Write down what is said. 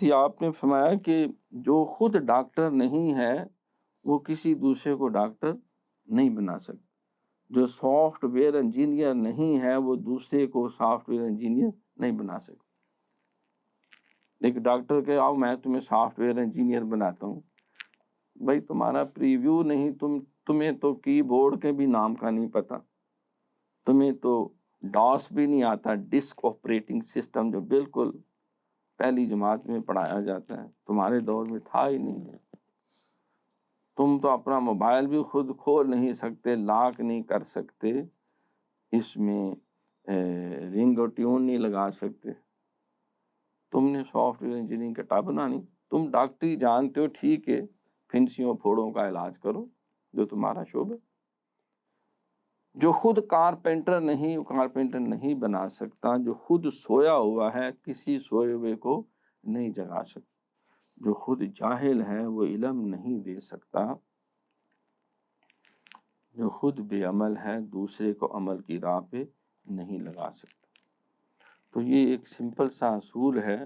جی، آپ نے فرمایا کہ جو خود ڈاکٹر نہیں ہے وہ کسی دوسرے کو ڈاکٹر نہیں بنا سکتا، جو سافٹ ویئر انجینئر نہیں ہے وہ دوسرے کو سافٹ ویئر انجینئر نہیں بنا سکتا۔ ایک ڈاکٹر کہ آؤ میں تمہیں سافٹ ویئر انجینئر بناتا ہوں، بھائی تمہارا پریویو نہیں، تمہیں تو کی بورڈ کے بھی نام کا نہیں پتا، تمہیں تو ڈاس بھی نہیں آتا، ڈسک آپریٹنگ سسٹم جو بالکل پہلی جماعت میں پڑھایا جاتا ہے، تمہارے دور میں تھا ہی نہیں ہے۔ تم تو اپنا موبائل بھی خود کھول نہیں سکتے، لاک نہیں کر سکتے، اس میں رنگ اور ٹیون نہیں لگا سکتے، تم نے سافٹ ویئر انجینئرنگ کتاب بنانی؟ تم ڈاکٹری جانتے ہو، ٹھیک ہے، پھنسیوں پھوڑوں کا علاج کرو جو تمہارا شعبہ۔ جو خود کارپینٹر نہیں، وہ کارپینٹر نہیں بنا سکتا، جو خود سویا ہوا ہے کسی سوئے ہوئے کو نہیں جگا سکتا، جو خود جاہل ہے وہ علم نہیں دے سکتا، جو خود بے عمل ہے دوسرے کو عمل کی راہ پہ نہیں لگا سکتا۔ تو یہ ایک سمپل سا اصول ہے